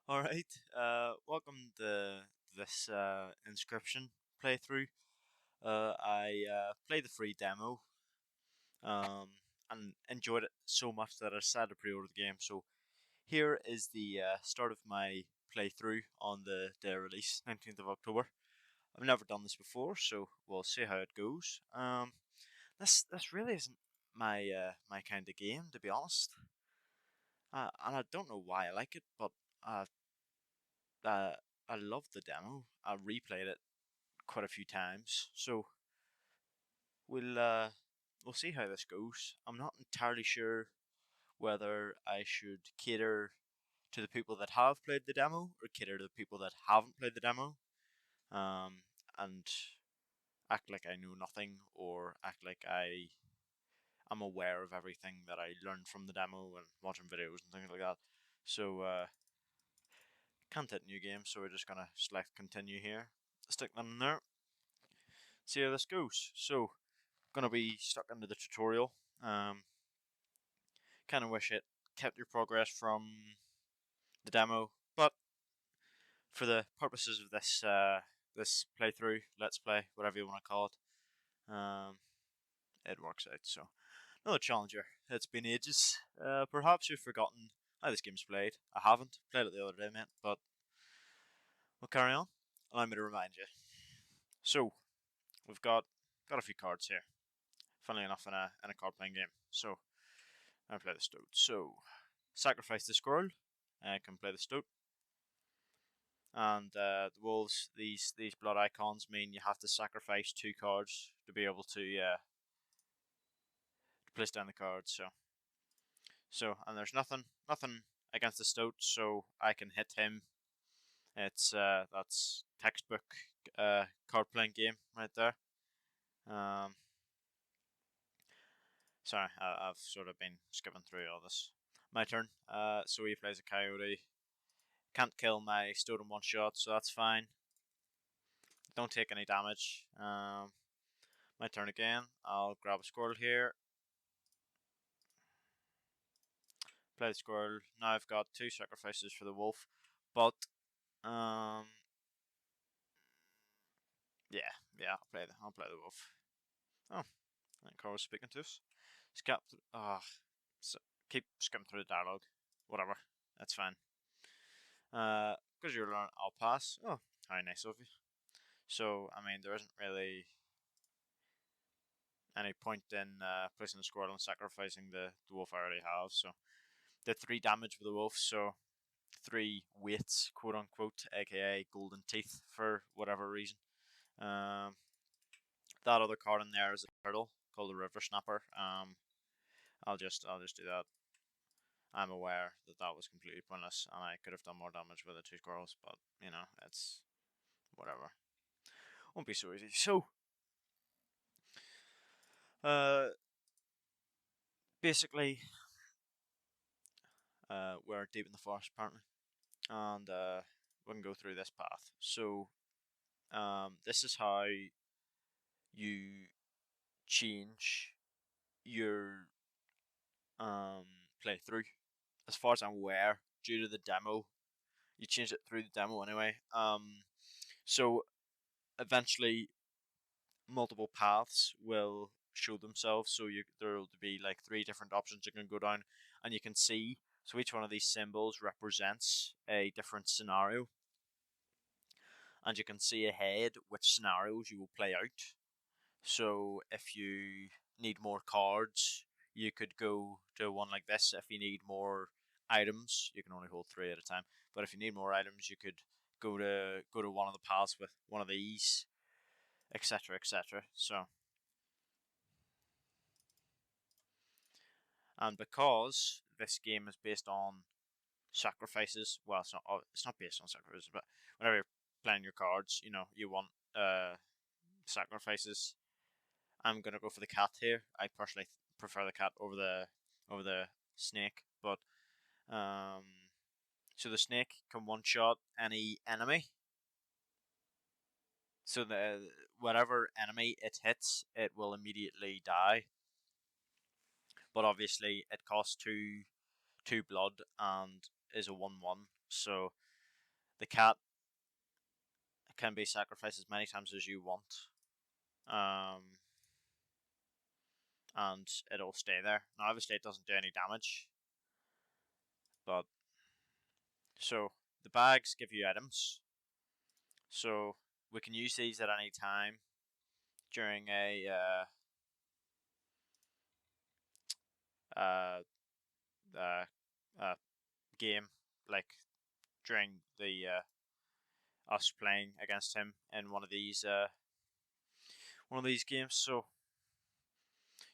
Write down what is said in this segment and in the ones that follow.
Alright, welcome to this Inscryption playthrough. I played the free demo um, and enjoyed it so much that I decided to pre-order the game. So here is the start of my playthrough on the day of release, 19th of October. I've never done this before, so we'll see how it goes. This really isn't my kind of game, to be honest. And I don't know why I like it, but uh, uh, I love the demo. I replayed it quite a few times, so we'll uh, we'll see how this goes. I'm not entirely sure whether I should cater to the people that have played the demo or cater to the people that haven't played the demo, and act like I know nothing or act like I am aware of everything that I learned from the demo and watching videos and things like that. So can't hit new game, so we're just gonna select continue here. Stick them in there. See how this goes. So gonna be stuck into the tutorial. Um, kind of wish it kept your progress from the demo, but for the purposes of this playthrough, let's play, whatever you want to call it, it works out. So another challenger. It's been ages. Perhaps you've forgotten how this game's played. I haven't played it the other day, mate, but we'll carry on. Allow me to remind you. So we've got a few cards here. Funnily enough, in a card playing game. So I play the stoat. So sacrifice the squirrel. I can play the stoat. And the wolves, these blood icons mean you have to sacrifice 2 cards to be able to place down the cards. So and there's nothing against the stoat, so I can hit him. It's that's textbook card playing game right there. Um, sorry, I've sort of been skipping through all this. My turn. So he plays a coyote. Can't kill my stoat in one shot, so that's fine. Don't take any damage. My turn again. I'll grab a squirrel here. Play the squirrel. Now I've got 2 sacrifices for the wolf. But, yeah, I'll play the wolf. Oh, that car was speaking to us. Skip, so keep skipping through the dialogue. Whatever, that's fine. Because you're learning, I'll pass. Oh, how nice of you. So, I mean, there isn't really any point in placing the squirrel and sacrificing the wolf I already have. So, did 3 damage with the wolf, so 3 weights, quote unquote, aka golden teeth for whatever reason. Um, that other card in there is a turtle called the River Snapper. I'll just do that. I'm aware that that was completely pointless, and I could have done more damage with the 2 squirrels, but it's whatever. Won't be so easy. So, uh, basically, we're deep in the forest apparently, and we can go through this path. So, this is how you change your um, playthrough. As far as I'm aware, due to the demo, you changed it through the demo anyway. So eventually, multiple paths will show themselves. So there will be like 3 different options you can go down, and you can see. So each one of these symbols represents a different scenario, and you can see ahead which scenarios you will play out. So if you need more cards, you could go to one like this. If you need more items, you can only hold 3 at a time. But if you need more items, you could go to one of the paths with one of these, etc., etc. So, and because this game is based on sacrifices, well, it's not based on sacrifices, but whenever you're playing your cards, you want sacrifices. I'm gonna go for the cat here. I personally prefer the cat over the snake, but um, so the snake can one shot any enemy. So the whatever enemy it hits, it will immediately die. But obviously, it costs two blood and is a 1/1. So the cat can be sacrificed as many times as you want, and it'll stay there. Now, obviously, it doesn't do any damage, but so the bags give you items, so we can use these at any time during a uh, uh, uh, game, like during the us playing against him in one of these games. So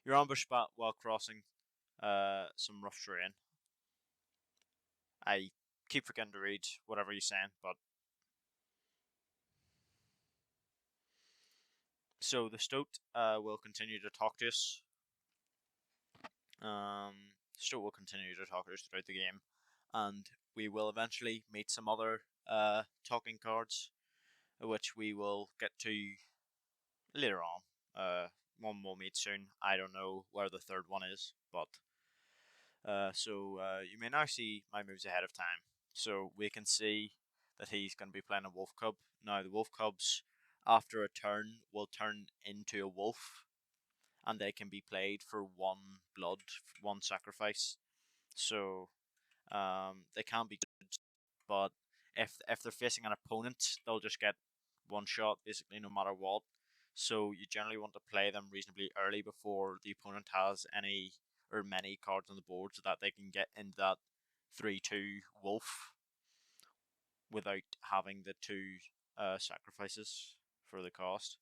you're ambushed while crossing some rough terrain. I keep forgetting to read whatever you're saying, but so the Stoat will continue to talk to us. Stoat will continue to talk to us throughout the game, and we will eventually meet some other talking cards, which we will get to later on. One we'll meet soon. I don't know where the third one is, but you may now see my moves ahead of time. So we can see that he's going to be playing a wolf cub. Now the wolf cubs, after a turn, will turn into a wolf, and they can be played for 1 blood, 1 sacrifice. So they can be good, but if they're facing an opponent, they'll just get 1 shot basically no matter what. So you generally want to play them reasonably early before the opponent has any or many cards on the board, so that they can get into that 3/2 wolf without having the 2 sacrifices for the cost.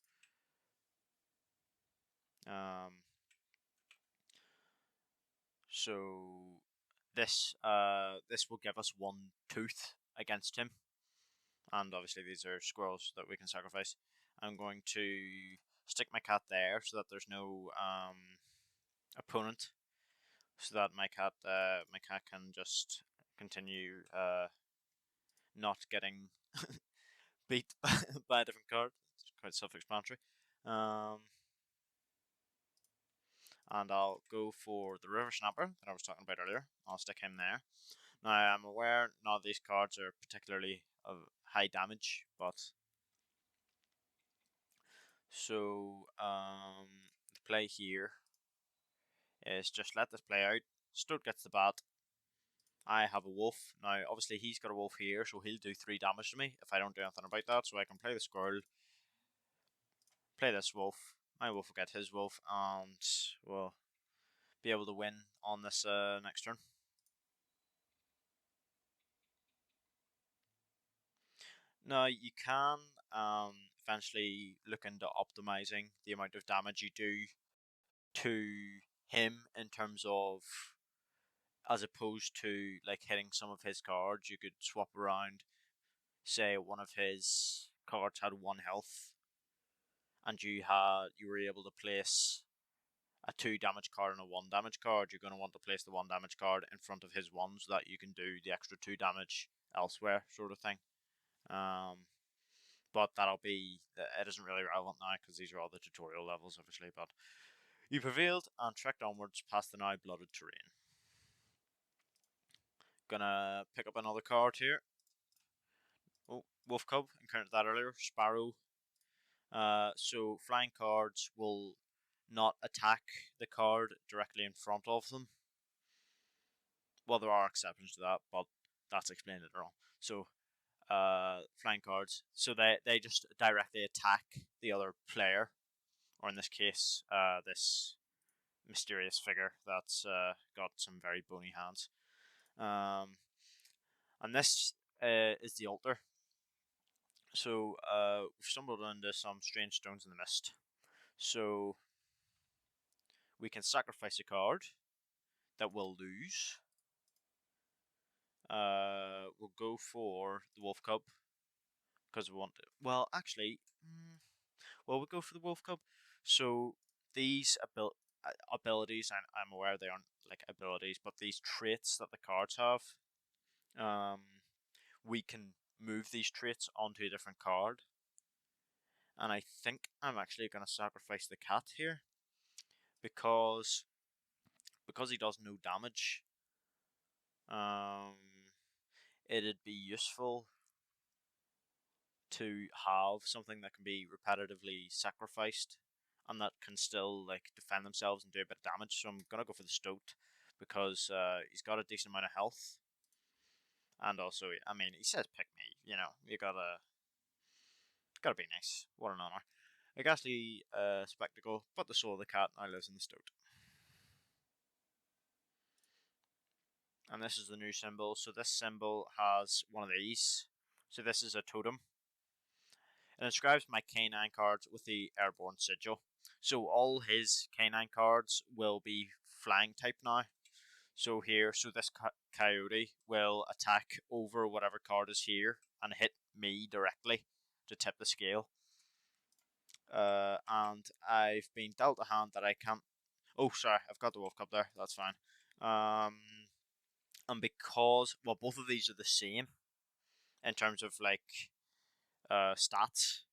Um, so this will give us 1 tooth against him, and obviously these are squirrels that we can sacrifice. I'm going to stick my cat there so that there's no opponent, so that my cat can just continue not getting beat by a different card. It's quite self-explanatory. And I'll go for the River Snapper that I was talking about earlier. I'll stick him there. Now, I'm aware none of these cards are particularly of high damage, but so the play here is just let this play out. Stoat gets the bat. I have a wolf. Now, obviously, he's got a wolf here, so he'll do 3 damage to me if I don't do anything about that. So I can play the squirrel, play this wolf. My wolf will get his wolf, and we'll be able to win on this next turn. Now, you can eventually look into optimizing the amount of damage you do to him in terms of, as opposed to like hitting some of his cards, you could swap around. Say one of his cards had 1 health, and you were able to place a 2 damage card and a 1 damage card. You're going to want to place the 1 damage card in front of his one so that you can do the extra 2 damage elsewhere, sort of thing. But it isn't really relevant now because these are all the tutorial levels, obviously. But you prevailed and trekked onwards past the now blooded terrain. Gonna pick up another card here. Oh, Wolf Cub, encountered that earlier. Sparrow. So flying cards will not attack the card directly in front of them. Well, there are exceptions to that, but that's explained later on. So flying cards, so they just directly attack the other player, or in this case, this mysterious figure that's got some very bony hands. And this is the altar. So we've stumbled into some strange stones in the mist. So we can sacrifice a card that we'll lose. We'll go for the Wolf Cub because we want to. Well, actually, we'll go for the Wolf Cub. So these abilities, and I'm aware they aren't like abilities, but these traits that the cards have, we can move these traits onto a different card. And I think I'm actually going to sacrifice the cat here because he does no damage. It'd be useful to have something that can be repetitively sacrificed and that can still like defend themselves and do a bit of damage. So I'm gonna go for the Stoat because he's got a decent amount of health, and also, I mean, he says pick me. You know, you gotta be nice. What an honor. A ghastly spectacle, but the soul of the cat now lives in the Stoat. And this is the new symbol. So this symbol has one of these. So this is a totem. It inscribes my canine cards with the airborne sigil. So all his canine cards will be flying type now. So here, so this coyote will attack over whatever card is here and hit me directly to tip the scale. And I've been dealt a hand that I can't. Oh, sorry, I've got the Wolf Cup there. That's fine. And because, well, both of these are the same in terms of like stats,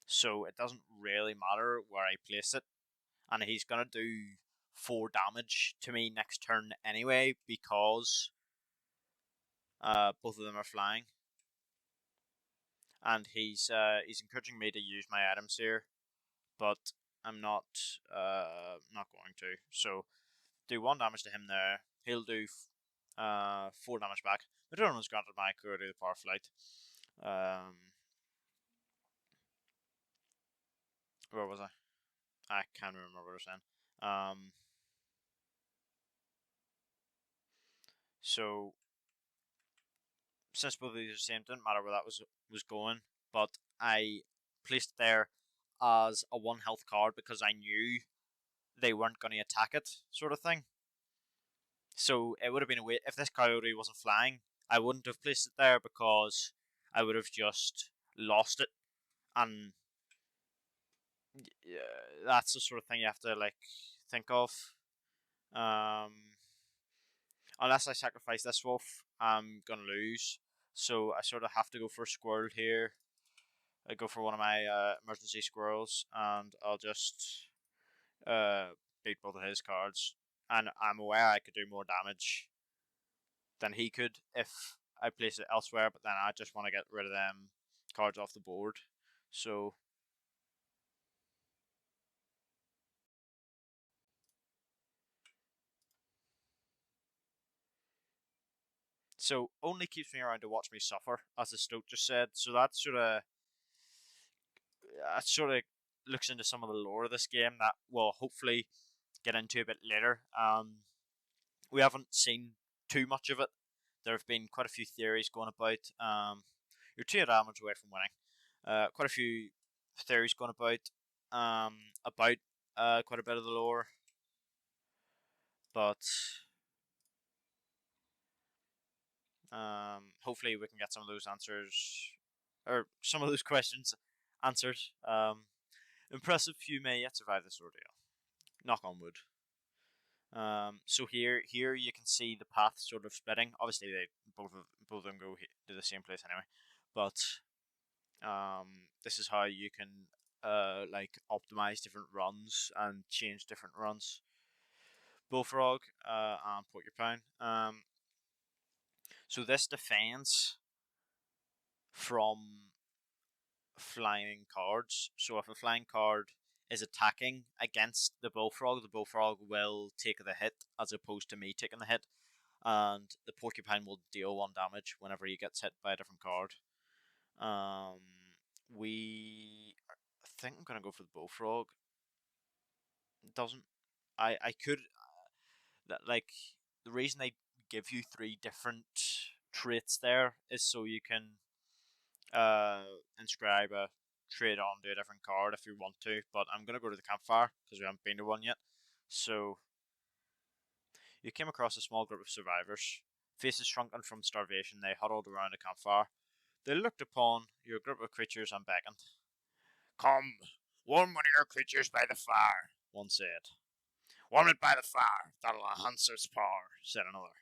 so it doesn't really matter where I place it. And he's gonna do 4 damage to me next turn anyway because both of them are flying, and he's encouraging me to use my items here, but I'm not going to. So do 1 damage to him there. He'll do 4 damage back. The tournament's granted my Coyote the Power Flight. Where was I? I can't remember what I was saying. So since both of these are the same, didn't matter where that was going, but I placed it there as a 1 health card because I knew they weren't going to attack it, sort of thing. So it would have been a way if this coyote wasn't flying, I wouldn't have placed it there because I would have just lost it, and that's the sort of thing you have to like think of. Unless I sacrifice this wolf, I'm gonna lose. So I sort of have to go for a squirrel here. I go for one of my emergency squirrels, and I'll just beat both of his cards. And I'm aware I could do more damage than he could if I place it elsewhere, but then I just want to get rid of them cards off the board. So only keeps me around to watch me suffer, as the Stoat just said. So that sort of looks into some of the lore of this game that we'll hopefully get into a bit later. We haven't seen too much of it. There have been quite a few theories going about. You're 2 damage away from winning. Quite a few theories going about quite a bit of the lore, but hopefully we can get some of those answers or some of those questions answered. Impressive few may yet survive this ordeal. Knock on wood. So here you can see the path sort of splitting. Obviously, they both of them go to the same place anyway, but this is how you can like optimize different runs and change different runs. Bullfrog and Porcupine. So this defends from flying cards. So if a flying card is attacking against the bullfrog will take the hit as opposed to me taking the hit, and the porcupine will deal 1 damage whenever he gets hit by a different card. I think I'm gonna go for the bullfrog. It doesn't. I could like the reason they give you 3 different traits there is so you can inscribe a trait onto a different card if you want to, but I'm going to go to the campfire because we haven't been to one yet. So, you came across a small group of survivors. Faces shrunken from starvation, they huddled around a campfire. They looked upon your group of creatures and beckoned. Come, warm one of your creatures by the fire, one said. Warm it by the fire, that'll enhance its power, said another.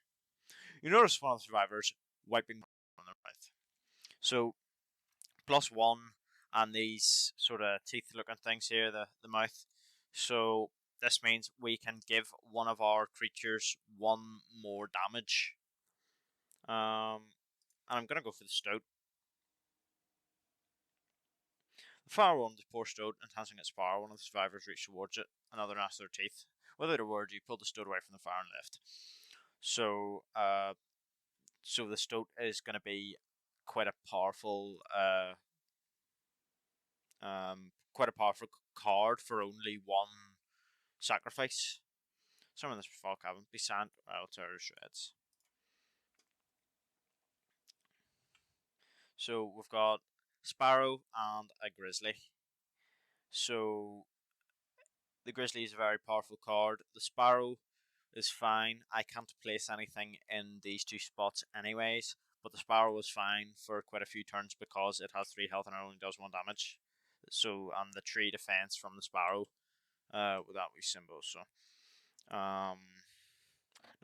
You notice one of the survivors wiping on their mouth. So, +1 and these sort of teeth looking things here, the mouth. So this means we can give one of our creatures 1 more damage. And I'm going to go for the Stoat. Fire one with poor stone, enhancing its power. One of the survivors reach towards it, another knocks their teeth. Without a word, you pull the stone away from the fire and lift. So, so the stone is going to be quite a powerful, quite a powerful card for only one sacrifice. Some of this fall cabin be sand, well, tear shreds. So we've got Sparrow and a Grizzly. So the Grizzly is a very powerful card. The Sparrow is fine. I can't place anything in these two spots anyways, but the Sparrow is fine for quite a few turns because it has 3 health and it only does 1 damage. So, and the 3 defense from the Sparrow with that wee symbol. So, no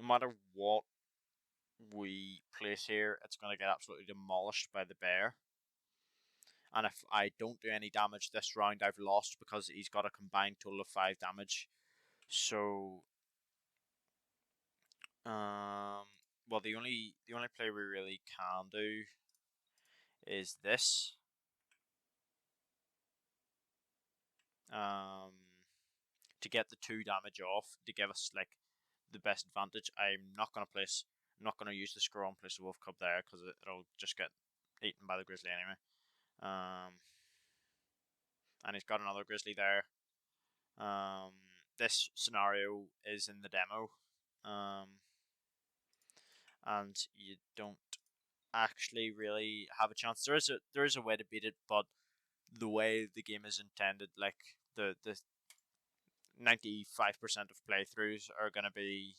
matter what we place here, it's going to get absolutely demolished by the bear. And if I don't do any damage this round, I've lost because he's got a combined total of 5 damage. So, well, the only play we really can do is this. To get the 2 damage off to give us like the best advantage. I'm not gonna use the scroll and place the wolf cub there because it'll just get eaten by the grizzly anyway. And he's got another grizzly there. This scenario is in the demo, and you don't actually really have a chance. There is a way to beat it, but the way the game is intended, like the 95% of playthroughs are going to be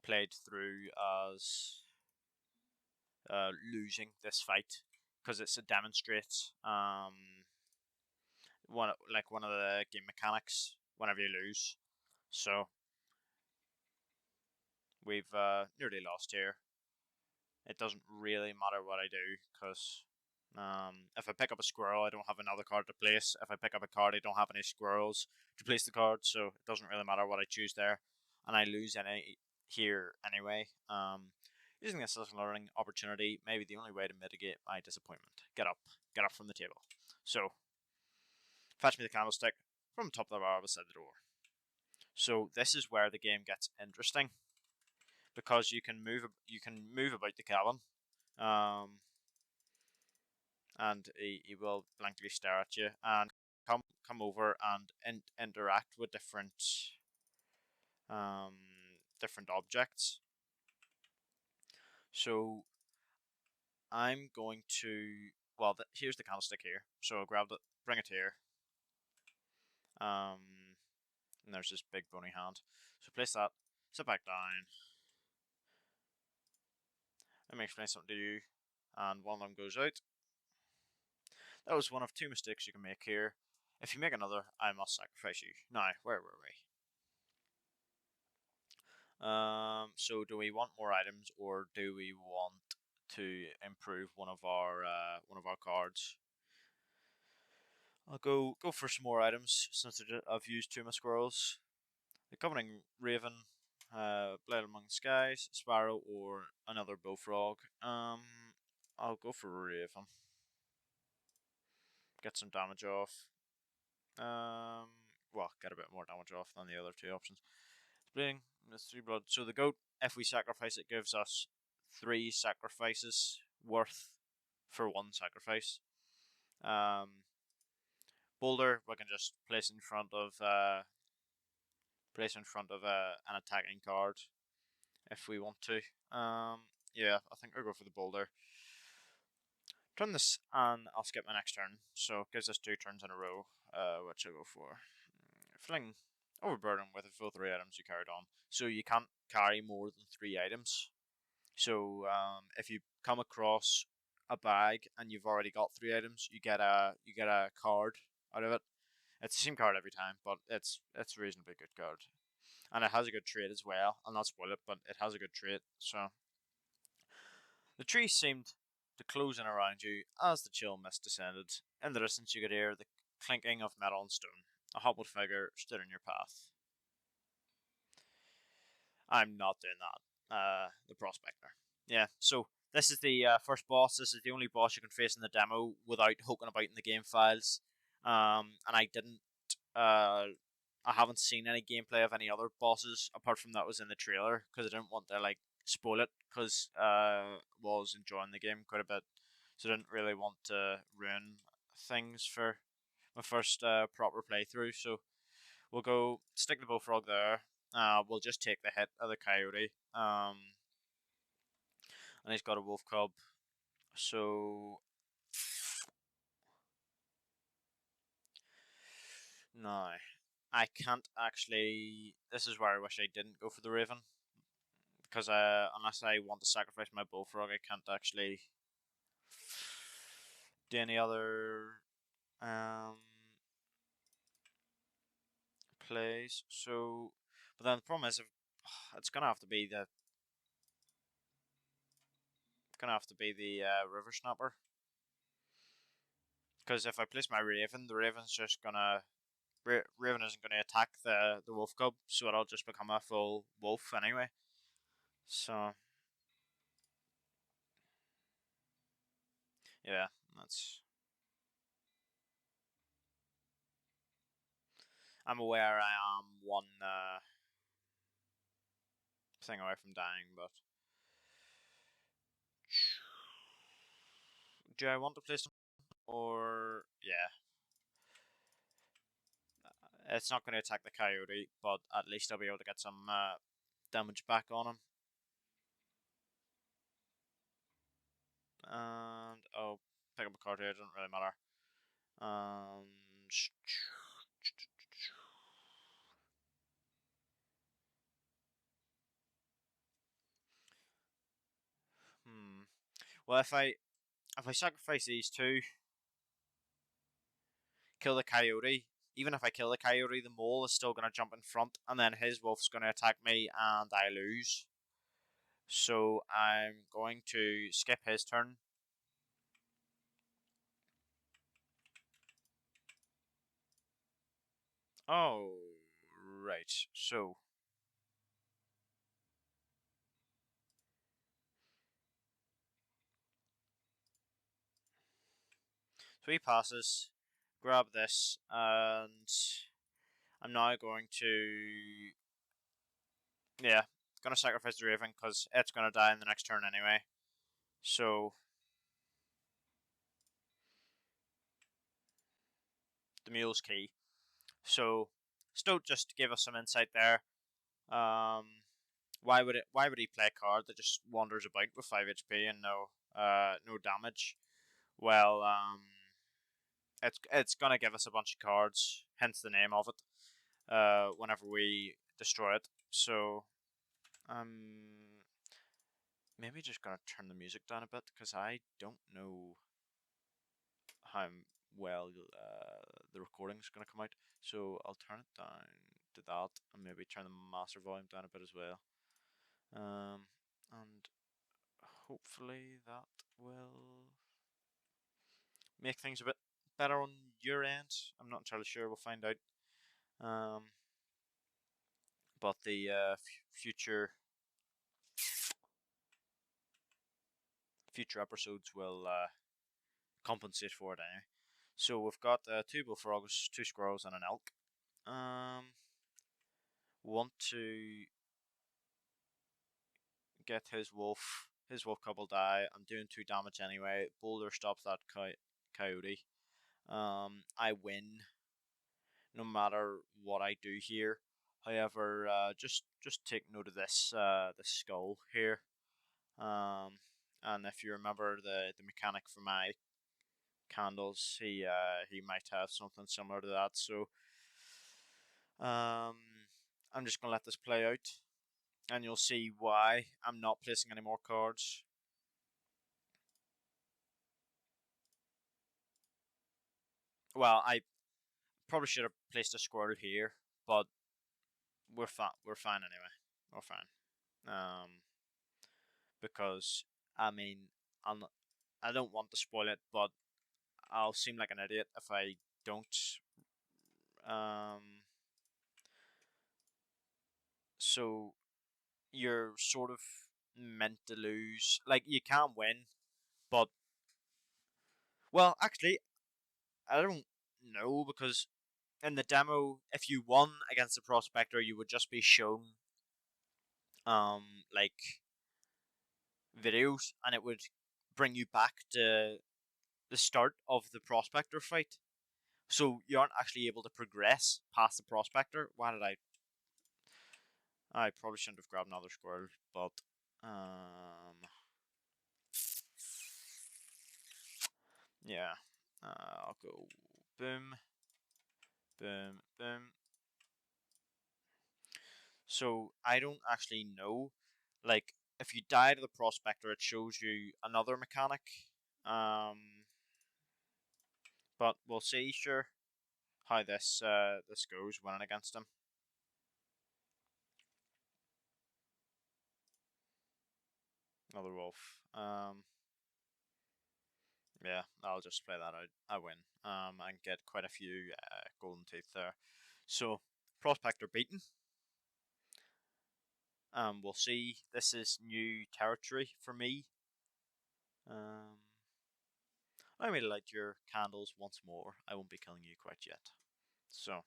played through as losing this fight because it's a demonstrate one of the game mechanics whenever you lose. So we've nearly lost here. It doesn't really matter what I do because if I pick up a squirrel, I don't have another card to place. If I pick up a card, I don't have any squirrels to place the card, so it doesn't really matter what I choose there. And I lose any here anyway. Using this as a learning opportunity, maybe the only way to mitigate my disappointment. Get up from the table. So, fetch me the candlestick from the top of the bar beside the door. So this is where the game gets interesting because you can move about the cabin, and he will blankly stare at you and come over and interact with different different objects. So I'm going to, well, here's the candlestick here. So I'll grab it, bring it here. And there's this big bony hand. So place that, sit back down. Let me explain something to you. And one of them goes out. That was one of 2 mistakes you can make here. If you make another, I must sacrifice you. Now, where were we? So do we want more items, or do we want to improve one of our cards? I'll go for some more items since I've used 2 of my squirrels. The Covening Raven, Blade Among the Skies, Sparrow, or another Bullfrog. I'll go for Raven. Get some damage off. Well, get a bit more damage off than the other 2 options. Bleeding, that's 3 blood. So the goat, if we sacrifice it, gives us 3 sacrifices worth for 1 sacrifice. Boulder, we can just place in front of an attacking card if we want to. Yeah, I think I'll go for the boulder. Turn this and I'll skip my next turn. So it gives us 2 turns in a row, which I'll go for. Fling overburden with the full 3 items you carried on. So you can't carry more than 3 items. So if you come across a bag and you've already got 3 items, you get a card out of it. It's the same card every time, but it's a reasonably good card. And it has a good trait as well. I'll not spoil it, but it has a good trait. So the tree seemed to close in around you as the chill mist descended. In the distance you could hear the clinking of metal and stone. A hobbled figure stood in your path. I'm not doing that. The prospector. yeah, so this is the first boss. This is the only boss you can face in the demo without hooking about in the game files. And I didn't. I haven't seen any gameplay of any other bosses apart from that was in the trailer because I didn't want to like spoil it because was enjoying the game quite a bit, so I didn't really want to ruin things for my first proper playthrough. So we'll go stick the bullfrog there. We'll just take the hit of the coyote. And he's got a wolf cub. So no, I can't actually. This is where I wish I didn't go for the raven because unless I want to sacrifice my bullfrog, I can't actually do any other um plays. So, but then the problem is, if, it's gonna have to be the river snapper. Because if I place my raven, the raven's just gonna raven isn't gonna attack the wolf cub, so it'll just become a full wolf anyway. So yeah, that's. I'm aware I am one thing away from dying, but do I want to play some or yeah? It's not going to attack the coyote, but at least I'll be able to get some damage back on him. And oh, pick up a card here. It doesn't really matter. Um, hmm. Well, if I sacrifice these two, kill the coyote. Even if I kill the coyote, the mole is still going to jump in front, and then his wolf's going to attack me, and I lose. So I'm going to skip his turn. Oh, right. So 3 passes. Grab this, and I'm now going to gonna sacrifice the raven because it's gonna die in the next turn anyway. So the mule's key. So Stoat just gave us some insight there. Um, why would he play a card that just wanders about with 5 HP and no damage? Well, it's gonna give us a bunch of cards, hence the name of it. Whenever we destroy it, so maybe just gonna turn the music down a bit because I don't know how well the recording is gonna come out. So I'll turn it down to that and maybe turn the master volume down a bit as well. And hopefully that will make things a bit better on your end. I'm not entirely sure. We'll find out. Um, but the future episodes will compensate for it anyway. So we've got 2 bullfrogs, 2 squirrels, and an elk. Want to get his wolf cub will die. I'm doing 2 damage anyway. Boulder stops that coyote. I win no matter what I do here. However, just take note of this skull here. And if you remember the mechanic for my candles, he might have something similar to that. So I'm just gonna let this play out, and you'll see why I'm not placing any more cards. Well, I probably should have placed a squirrel here, but we're fine. We're fine anyway. We're fine. Because I mean, I'm not, I don't want to spoil it, but I'll seem like an idiot if I don't. Um, so you're sort of meant to lose. Like, you can win, but well, actually, I don't know, because in the demo, if you won against the prospector, you would just be shown like videos, and it would bring you back to the start of the prospector fight. So you aren't actually able to progress past the prospector. Why did I probably shouldn't have grabbed another squirrel, but yeah. I'll go boom, boom, boom. So I don't actually know. Like, if you die to the prospector, it shows you another mechanic. But we'll see, sure, how this goes winning against him. Another wolf. Yeah, I'll just play that out. I win. And get quite a few golden teeth there. So prospector beaten. We'll see. This is new territory for me. I really like your candles once more. I won't be killing you quite yet. So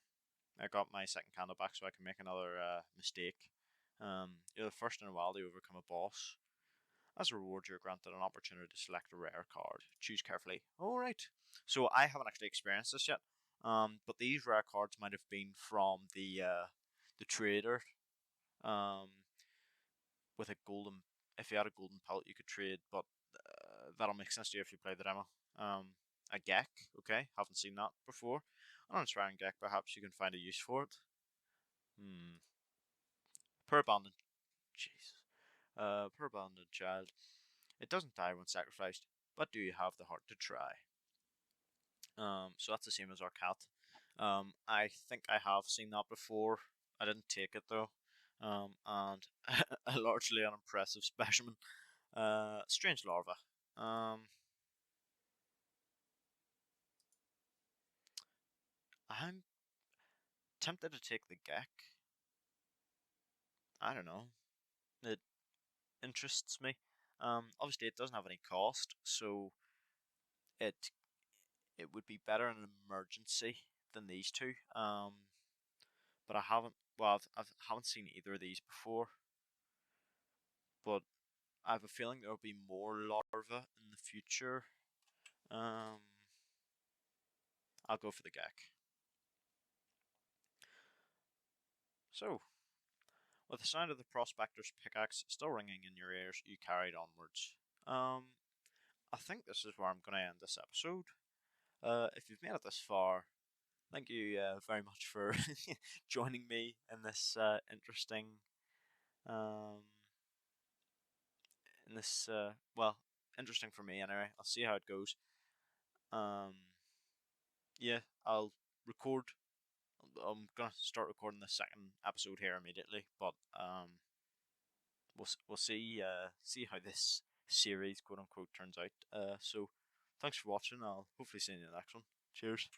I got my second candle back, so I can make another mistake. You're the first in a while to overcome a boss. As a reward, you're granted an opportunity to select a rare card. Choose carefully. Alright. So I haven't actually experienced this yet. But these rare cards might have been from the trader. With a golden, if you had a golden pellet, you could trade. But that'll make sense to you if you play the demo. A Gek, okay, haven't seen that before. An uninspiring Gek, perhaps you can find a use for it. Per abandoned, Jesus. Per abandoned child. It doesn't die when sacrificed, but do you have the heart to try? So that's the same as our cat. I think I have seen that before. I didn't take it though. And a largely unimpressive specimen. Strange larva. I'm tempted to take the Gek. I don't know. It interests me. Obviously it doesn't have any cost, so it it would be better in an emergency than these two. But I haven't. Well, haven't seen either of these before. But I have a feeling there will be more larvae in the future. Um, I'll go for the Gek. So, with the sound of the prospector's pickaxe still ringing in your ears, you carried onwards. I think this is where I'm going to end this episode. If you've made it this far, thank you very much for joining me in this um, well, interesting for me anyway. I'll see how it goes. Um, yeah, I'll record. I'm gonna start recording the second episode here immediately, but we'll see how this series, quote unquote, turns out. So thanks for watching. I'll hopefully see you in the next one. Cheers.